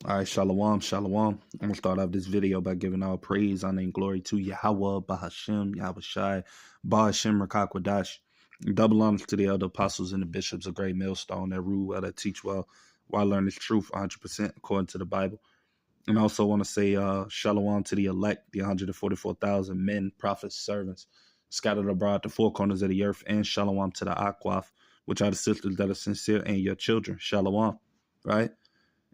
All right, shalom, shalom. I'm gonna start off this video by giving all praise, honor, and glory to Yahweh, Bahashem, Yahweh Shai, Bahashem, Rakakwadash. Double honors to the elder apostles and the bishops of Great Millstone that rule well, that teach well, while learn this truth 100% according to the Bible. And I also want to say shalom to the elect, the 144,000 men, prophets, servants, scattered abroad the four corners of the earth, and shalom to the Akwaf, which are the sisters that are sincere and your children. Shalom, right?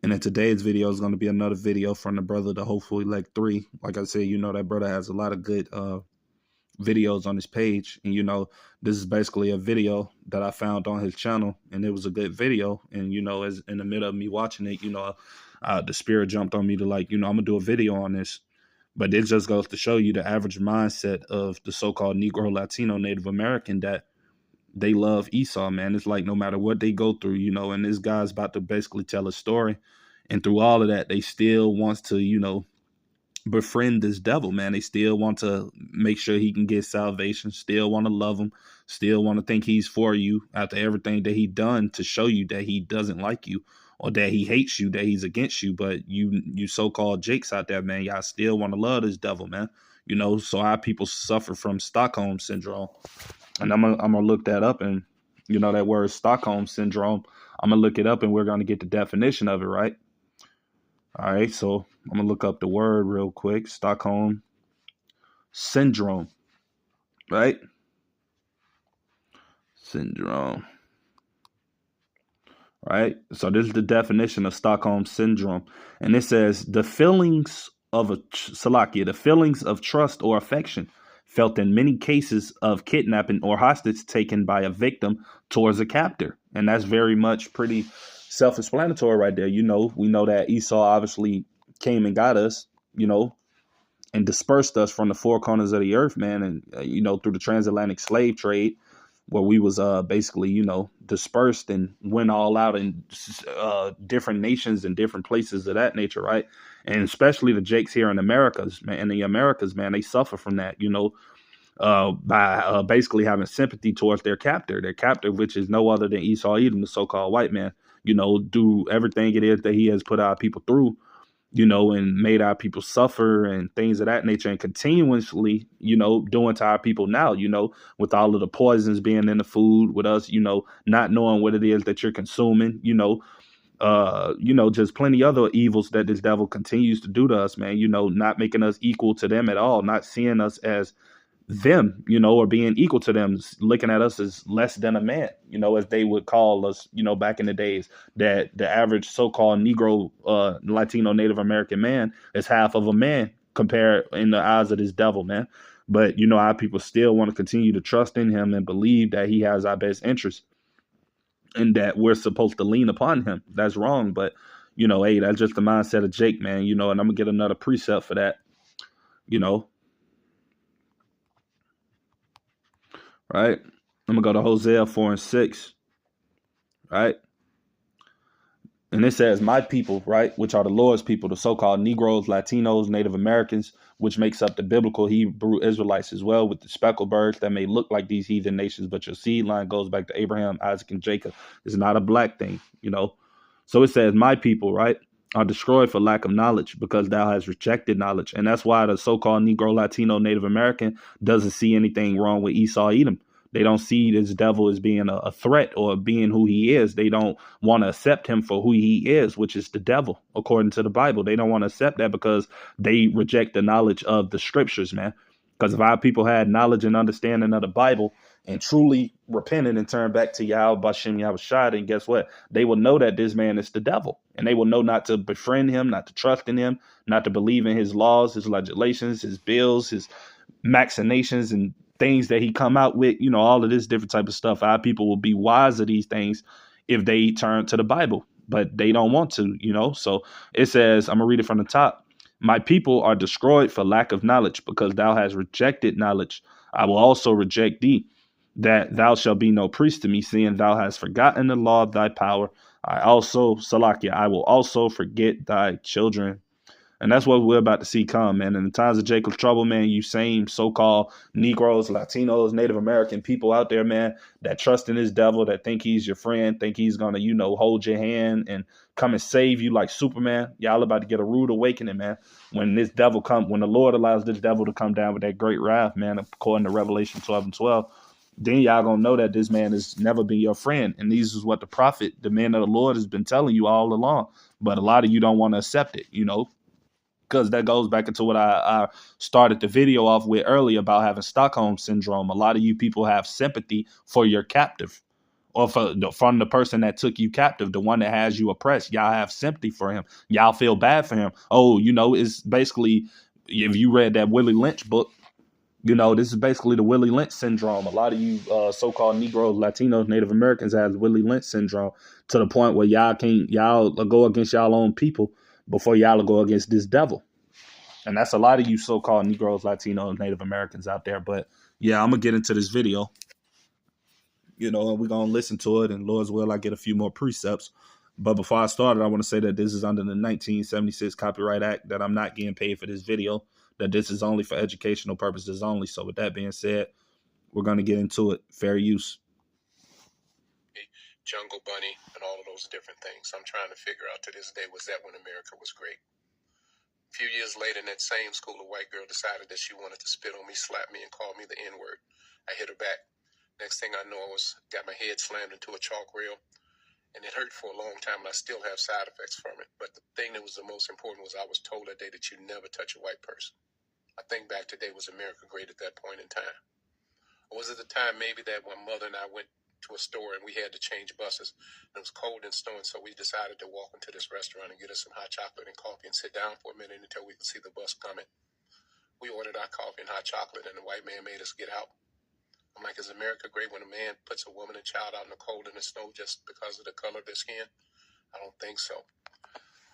And in today's video is going to be another video from the brother, the Hopeful Elect 3. Like I said, that brother has a lot of good videos on his page. And, this is basically a video that I found on his channel. And it was a good video. And, as in the middle of me watching it, the spirit jumped on me to I'm going to do a video on this. But it just goes to show you the average mindset of the so-called Negro, Latino, Native American, that they love Esau, man. It's like no matter what they go through, and this guy's about to basically tell a story. And through all of that, they still wants to, befriend this devil, man. They still want to make sure he can get salvation, still want to love him, still want to think he's for you after everything that he done to show you that he doesn't like you or that he hates you, that he's against you. But you so-called Jakes out there, man, y'all still want to love this devil, man. So our people suffer from Stockholm syndrome. And I'm gonna look that up, and that word Stockholm syndrome, I'm gonna look it up and we're gonna get the definition of it, right? All right, so I'm gonna look up the word real quick. Stockholm syndrome, right? Syndrome. Right? So this is the definition of Stockholm syndrome. And it says the feelings of the feelings of trust or affection felt in many cases of kidnapping or hostage taken by a victim towards a captor. And that's very much pretty self-explanatory right there. We know that Esau obviously came and got us, and dispersed us from the four corners of the earth, man. And, through the transatlantic slave trade, where we was basically, dispersed and went all out in different nations and different places of that nature, right? And especially the Jakes here in Americas, man, they suffer from that, by basically having sympathy towards their captor, which is no other than Esau Edom, the so-called white man, do everything it is that he has put our people through, and made our people suffer and things of that nature, and continuously, doing to our people now, with all of the poisons being in the food, with us, not knowing what it is that you're consuming, just plenty other evils that this devil continues to do to us, man, not making us equal to them at all, not seeing us as them, or being equal to them, looking at us as less than a man, as they would call us, back in the days, that the average so-called Negro, Latino, Native American man is half of a man compared in the eyes of this devil, man. But, our people still want to continue to trust in him and believe that he has our best interest and that we're supposed to lean upon him. That's wrong. But, hey, that's just the mindset of Jake, man, and I'm gonna get another precept for that, right? I'm gonna go to Hosea 4:6, right? And it says, my people, right, which are the Lord's people, the so-called Negroes, Latinos, Native Americans, which makes up the biblical Hebrew Israelites as well, with the speckled birds that may look like these heathen nations, but your seed line goes back to Abraham, Isaac, and Jacob. It's not a black thing, So it says, my people, right, are destroyed for lack of knowledge, because thou hast rejected knowledge. And that's why the so-called Negro, Latino, Native American doesn't see anything wrong with Esau Edom. They don't see this devil as being a threat or being who he is. They don't want to accept him for who he is, which is the devil, according to the Bible. They don't want to accept that because they reject the knowledge of the scriptures, man. Because if our people had knowledge and understanding of the Bible and truly repented and turned back to Yahweh Bashem Yahweh Shai, then guess what? They will know that this man is the devil, and they will know not to befriend him, not to trust in him, not to believe in his laws, his legislations, his bills, his machinations, and things that he come out with, all of this different type of stuff. Our people will be wise of these things if they turn to the Bible, but they don't want to, So it says, I'm gonna read it from the top. My people are destroyed for lack of knowledge, because thou hast rejected knowledge. I will also reject thee, that thou shalt be no priest to me, seeing thou hast forgotten the law of thy power. I also, Salakia, I will also forget thy children. And that's what we're about to see come, man. In the times of Jacob's trouble, man, you same so-called Negroes, Latinos, Native American people out there, man, that trust in this devil, that think he's your friend, think he's going to, hold your hand and come and save you like Superman. Y'all about to get a rude awakening, man. When the Lord allows this devil to come down with that great wrath, man, according to Revelation 12 and 12, then y'all gonna know that this man has never been your friend. And these is what the man of the Lord has been telling you all along. But a lot of you don't want to accept it, because that goes back into what I started the video off with earlier about having Stockholm syndrome. A lot of you people have sympathy for your captive, or from the person that took you captive, the one that has you oppressed. Y'all have sympathy for him. Y'all feel bad for him. Oh, it's basically, if you read that Willie Lynch book, this is basically the Willie Lynch syndrome. A lot of you so-called Negroes, Latinos, Native Americans have Willie Lynch syndrome, to the point where y'all go against y'all own people before y'all go against this devil. And that's a lot of you so-called Negroes, Latinos, Native Americans out there. But yeah, I'm going to get into this video, and we're going to listen to it. And Lord's will, I get a few more precepts. But before I started, I want to say that this is under the 1976 Copyright Act, that I'm not getting paid for this video, that this is only for educational purposes only. So with that being said, we're going to get into it. Fair use. Jungle Bunny and all of those different things. I'm trying to figure out to this day, was that when America was great? A few years later, in that same school, a white girl decided that she wanted to spit on me, slap me, and call me the N-word. I hit her back. Next thing I know, I got my head slammed into a chalk rail, and it hurt for a long time, and I still have side effects from it. But the thing that was the most important was I was told that day that you never touch a white person. I think back today, was America great at that point in time? Or was it the time maybe that my mother and I went to a store and we had to change buses, and it was cold and snowing, so we decided to walk into this restaurant and get us some hot chocolate and coffee and sit down for a minute until we could see the bus coming. We ordered our coffee and hot chocolate, and the white man made us get out. I'm like, is America great when a man puts a woman and child out in the cold and the snow just because of the color of their skin? I don't think so.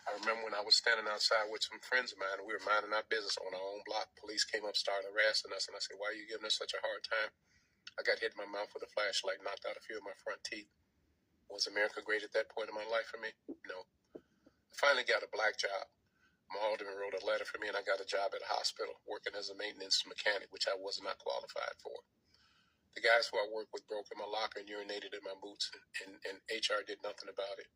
I remember when I was standing outside with some friends of mine, and we were minding our business on our own block. Police came up, started harassing us, and I said, why are you giving us such a hard time? I got hit in my mouth with a flashlight, knocked out a few of my front teeth. Was America great at that point in my life for me? No. I finally got a black job. My alderman wrote a letter for me, and I got a job at a hospital working as a maintenance mechanic, which I was not qualified for. The guys who I worked with broke in my locker and urinated in my boots, and HR did nothing about it.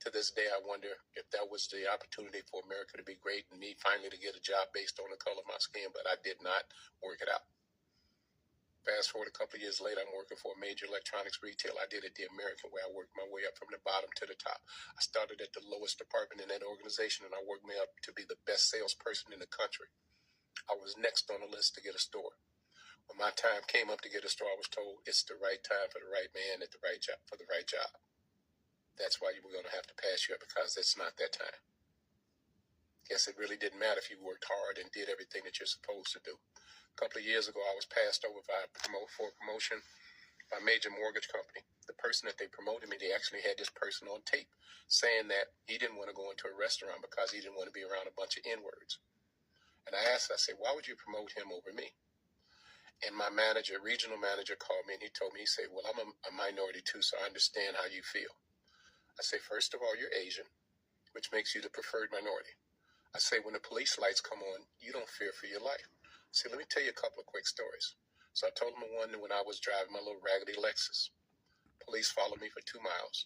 To this day, I wonder if that was the opportunity for America to be great and me finally to get a job based on the color of my skin, but I did not work it out. Fast forward a couple of years later, I'm working for a major electronics retailer. I did it the American way. I worked my way up from the bottom to the top. I started at the lowest department in that organization, and I worked my way up to be the best salesperson in the country. I was next on the list to get a store. When my time came up to get a store, I was told it's the right time for the right man at the right job for the right job. That's why you were going to have to pass you up, because it's not that time. Guess it really didn't matter if you worked hard and did everything that you're supposed to do. A couple of years ago, I was passed over for a promotion by a major mortgage company. The person that they promoted me, they actually had this person on tape saying that he didn't want to go into a restaurant because he didn't want to be around a bunch of N-words. And I said, why would you promote him over me? And my regional manager called me, and he told me, he said, well, I'm a minority too, so I understand how you feel. I say, first of all, you're Asian, which makes you the preferred minority. I say, when the police lights come on, you don't fear for your life. See, let me tell you a couple of quick stories. So I told him one when I was driving my little raggedy Lexus. Police followed me for 2 miles.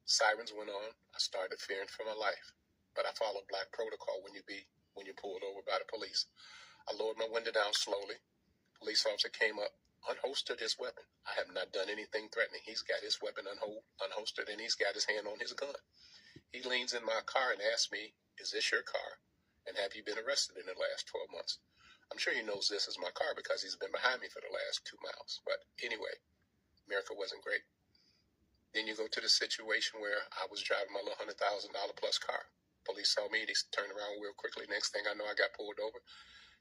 Sirens went on. I started fearing for my life. But I followed black protocol when you're pulled over by the police. I lowered my window down slowly. Police officer came up, unholstered his weapon. I have not done anything threatening. He's got his weapon unholstered, and he's got his hand on his gun. He leans in my car and asks me, is this your car? And have you been arrested in the last 12 months? I'm sure he knows this is my car because he's been behind me for the last 2 miles. But anyway, America wasn't great. Then you go to the situation where I was driving my little $100,000 plus car. Police saw me. They turned around real quickly. Next thing I know, I got pulled over.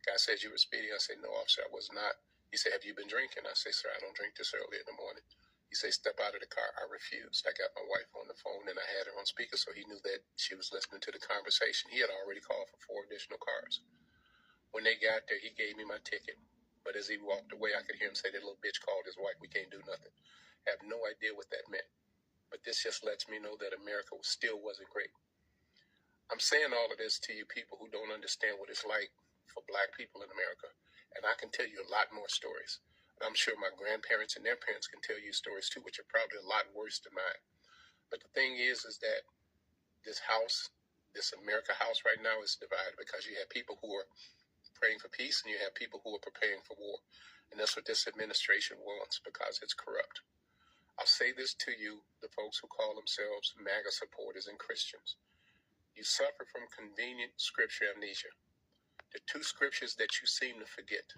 Guy said, you were speeding. I said, no, officer, I was not. He said, have you been drinking? I said, sir, I don't drink this early in the morning. He said, step out of the car. I refused. I got my wife on the phone, and I had her on speaker, so he knew that she was listening to the conversation. He had already called for 4 additional cars. When they got there, he gave me my ticket. But as he walked away, I could hear him say, that little bitch called his wife. We can't do nothing. I have no idea what that meant. But this just lets me know that America still wasn't great. I'm saying all of this to you people who don't understand what it's like for black people in America. And I can tell you a lot more stories. I'm sure my grandparents and their parents can tell you stories too, which are probably a lot worse than mine. But the thing is that This house, this America house right now is divided because you have people who are praying for peace and you have people who are preparing for war. And that's what this administration wants because it's corrupt. I'll say this to you, the folks who call themselves MAGA supporters and Christians. You suffer from convenient scripture amnesia. The two scriptures that you seem to forget.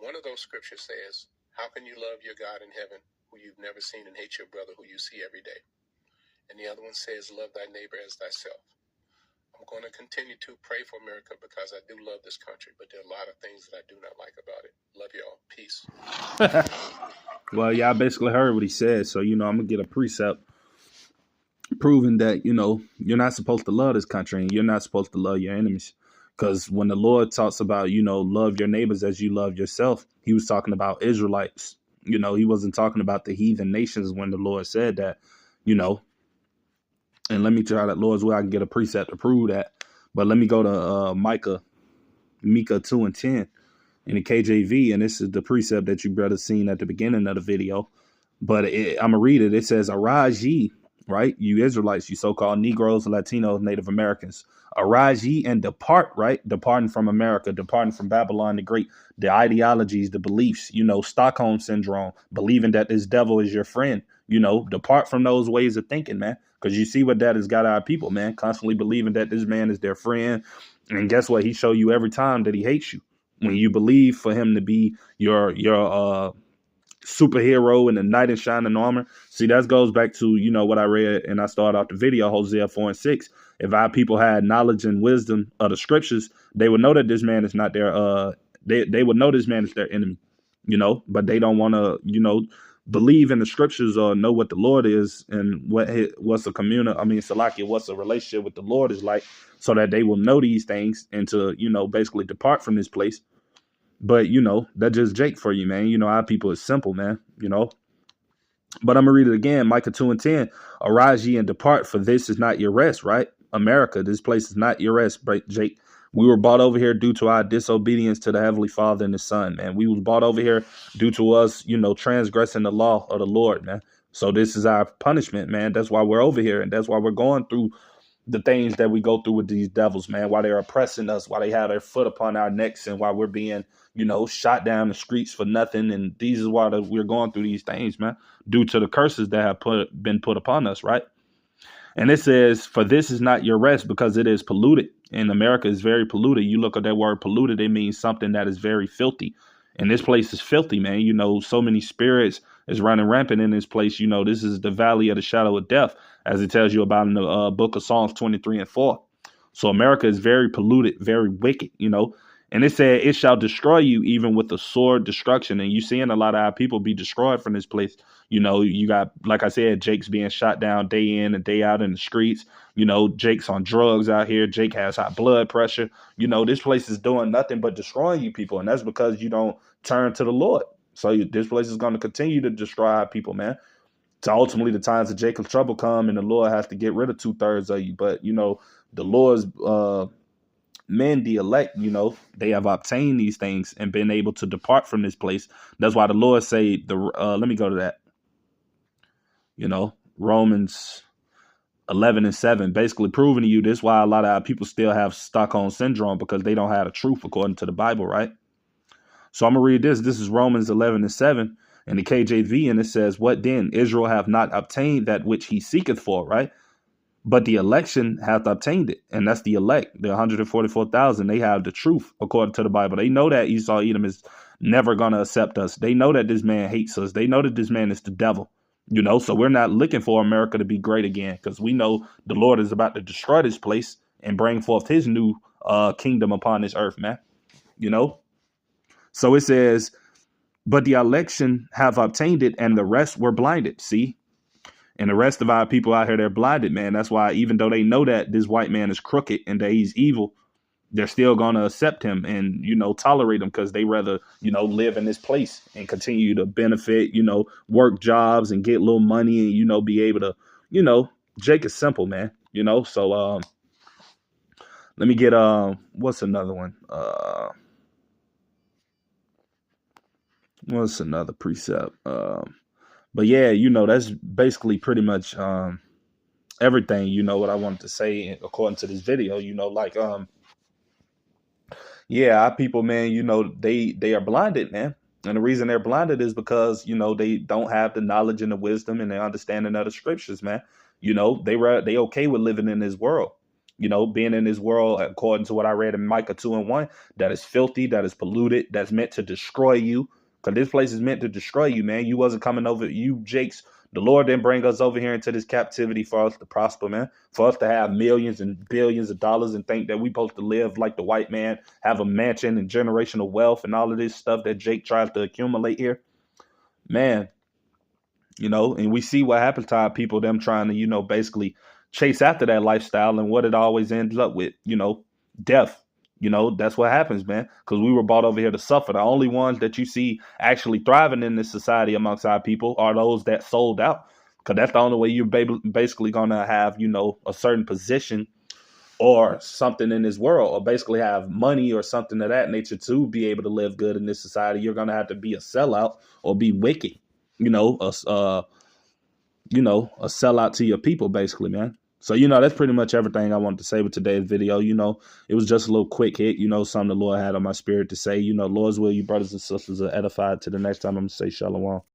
One of those scriptures says, how can you love your God in heaven who you've never seen and hate your brother who you see every day? And the other one says, love thy neighbor as thyself. I'm going to continue to pray for America because I do love this country, but there are a lot of things that I do not like about it. Love y'all. Peace. Well, y'all basically heard what he said. So, I'm going to get a precept proving that, you're not supposed to love this country and you're not supposed to love your enemies. Because when the Lord talks about, love your neighbors as you love yourself, he was talking about Israelites. He wasn't talking about the heathen nations when the Lord said that, and let me try that Lord's way I can get a precept to prove that. But let me go to Micah 2:10 in the KJV, and this is the precept that you brother seen at the beginning of the video. But I'm going to read it. It says, arise ye, right? You Israelites, you so-called Negroes, Latinos, Native Americans. Arise ye and depart, right? Departing from America, departing from Babylon the Great, the ideologies, the beliefs, Stockholm Syndrome, believing that this devil is your friend, depart from those ways of thinking, man. Because you see what that has got our people, man, constantly believing that this man is their friend. And guess what? He show you every time that he hates you. When you believe for him to be your superhero in the knight in shining armor. See, that goes back to, what I read and I started off the video, Hosea 4:6. If our people had knowledge and wisdom of the scriptures, they would know that this man is not their, they would know this man is their enemy, but they don't want to, believe in the scriptures or know what the Lord is and what's what's a relationship with the Lord is like, so that they will know these things and to, basically depart from this place. But, that's just Jake for you, man. Our people is simple, man, But I'm going to read it again. Micah 2:10. Arise ye and depart, for this is not your rest, right? America, this place is not your rest, Jake. We were brought over here due to our disobedience to the Heavenly Father and the Son, man. We was brought over here due to us, transgressing the law of the Lord, man. So this is our punishment, man. That's why we're over here. And that's why we're going through the things that we go through with these devils, man, why they're oppressing us, why they have their foot upon our necks, and why we're being, shot down the streets for nothing. And these is why we're going through these things, man, due to the curses that have been put upon us, right? And it says, for this is not your rest, because it is polluted. And America is very polluted. You look at that word polluted, it means something that is very filthy. And this place is filthy, man. So many spirits is running rampant in this place. This is the valley of the shadow of death, as it tells you about in the book of Psalms 23:4. So America is very polluted, very wicked, And it said, it shall destroy you even with the sword destruction. And you seeing a lot of our people be destroyed from this place. You got, like I said, Jake's being shot down day in and day out in the streets. Jake's on drugs out here. Jake has high blood pressure. This place is doing nothing but destroying you people. And that's because you don't turn to the Lord. So this place is going to continue to destroy our people, man. So ultimately, the times of Jacob's trouble come and the Lord has to get rid of 2/3 of you. But, the Lord's men, the elect, they have obtained these things and been able to depart from this place. That's why the Lord say, let me go to that. Romans 11:7, basically proving to you this why a lot of our people still have Stockholm Syndrome, because they don't have the truth according to the Bible, right? So I'm going to read this. This is Romans 11:7 in the KJV, and it says, what then? Israel hath not obtained that which he seeketh for, right? But the election hath obtained it. And that's the elect, the 144,000. They have the truth according to the Bible. They know that Esau Edom is never going to accept us. They know that this man hates us. They know that this man is the devil. So we're not looking for America to be great again, because we know the Lord is about to destroy this place and bring forth his new kingdom upon this earth, man. So it says, but the election have obtained it, and the rest were blinded. See? And the rest of our people out here, they're blinded, man. That's why, even though they know that this white man is crooked and that he's evil, they're still going to accept him and, tolerate him, because they rather, live in this place and continue to benefit, work jobs and get a little money and, be able to, Jake is simple, man, So let me get what's another one? What's another precept? But yeah, that's basically pretty much everything, you know, what I wanted to say according to this video, you know, like yeah, our people, man, you know, they are blinded, man. And the reason they're blinded is because, you know, they don't have the knowledge and the wisdom and the understanding of the scriptures, man. You know, they okay with living in this world. You know, being in this world, according to what I read in Micah 2:1, that is filthy, that is polluted, that's meant to destroy you. Because this place is meant to destroy you, man. You wasn't coming over, you Jakes. The Lord didn't bring us over here into this captivity for us to prosper, man. For us to have millions and billions of dollars and think that we supposed to live like the white man, have a mansion and generational wealth and all of this stuff that Jake tries to accumulate here. Man, you know, and we see what happens to our people, them trying to, you know, basically chase after that lifestyle and what it always ends up with, you know, death. You know, that's what happens, man, because we were brought over here to suffer. The only ones that you see actually thriving in this society amongst our people are those that sold out, because that's the only way you're basically going to have, you know, a certain position or something in this world, or basically have money or something of that nature to be able to live good in this society. You're going to have to be a sellout or be wicked, you know, a sellout to your people, basically, man. So, you know, that's pretty much everything I wanted to say with today's video. You know, it was just a little quick hit, you know, something the Lord had on my spirit to say. You know, Lord's will, you brothers and sisters are edified. To the next time, I'm going to say shalom.